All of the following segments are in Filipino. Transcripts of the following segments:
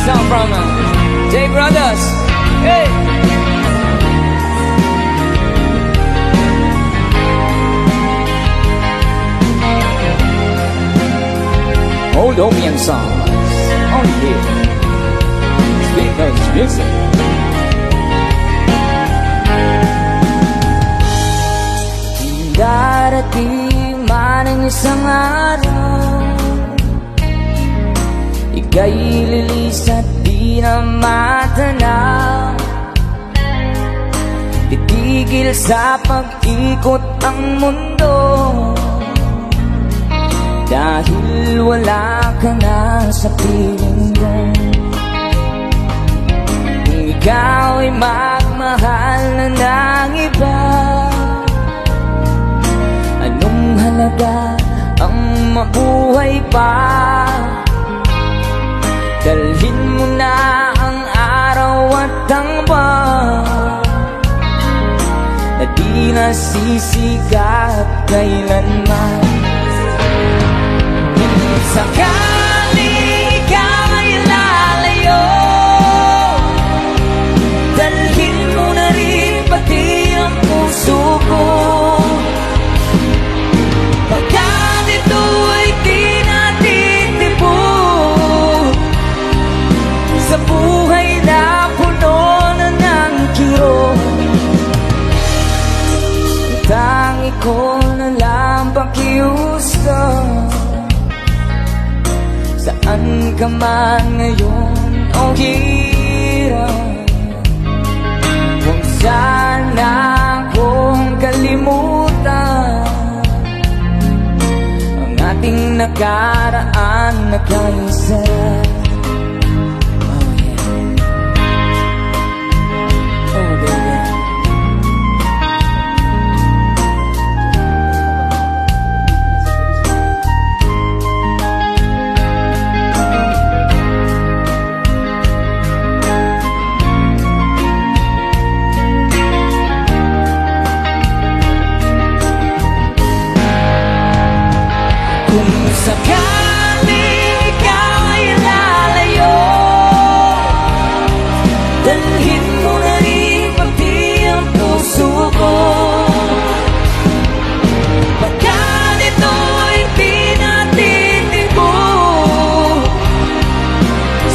song from J Brothers. Hey! Old Opium songs only here. Speakers music. Darating man ang isang araw, ika'y lilis at di na matanaw. Titigil sa pag-ikot ang mundo, dahil wala ka na sa piling ko. Kung ikaw ay magmahal na ng iba, anong halaga ang mabuhay pa? Dalhin mo na ang araw at ang buwan, na di nasisikat kailanman. Sakaling ikaw ay lalayo, dalhin mo na rin pati ang puso ko. Pagkat ito ay di natitipon sa buhay na puno na ng kirot. Tangi ko na lang pakiusap, saan ka man ngayon o hirap, huwag sana akong kalimutan ang ating nakaraan na kaisarap. Oh yeah. Oh baby. Kung sakaling ikaw ay lalayo, dalhin mo na rin pati ang puso ko. Pagkat ito ay di natitipon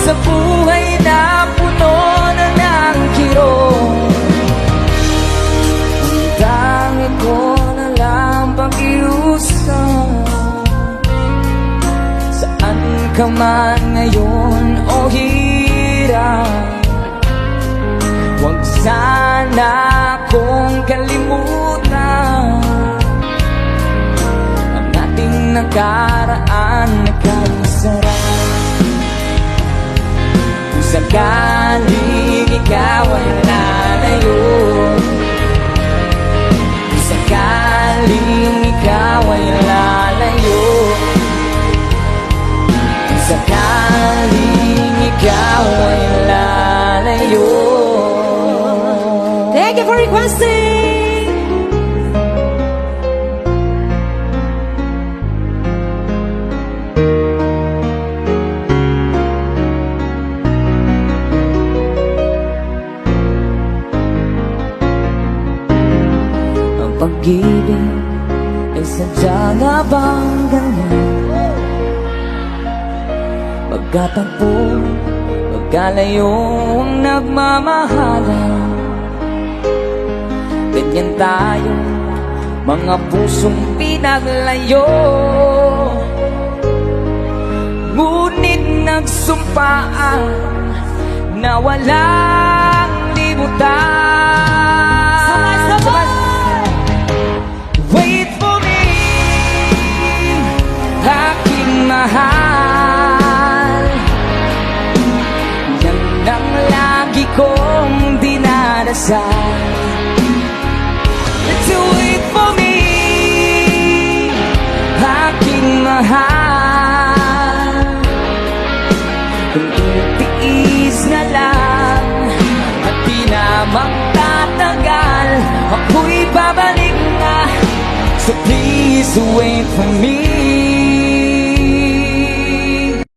sa buhay na puno na ng kirot. Ang tangi ko na lang pakiusap, saan ka man ngayon o hirap, huwag sana akong kalimutan ang ating nakaraan na kaisarap. Kung sakaling ikaw ay lalayo, kung sakaling ikaw ay lalayo, sakaling ikaw ay lalayo. Thank you for requesting. Ang pag-ibig ay sadya nga bang ganyan? Pagkatagpo, pagkalayo ang nagmamahalan, ganyan tayo, mga pusong pinaglayo. Ngunit nagsumpaan na walang libutan. Wait for me, aking mahal, yan ang lagi kong dinadasal. Let's wait for me, aking mahal, kung titiis na lang at di na magtatagal, ako'y babalik na. So please wait for me.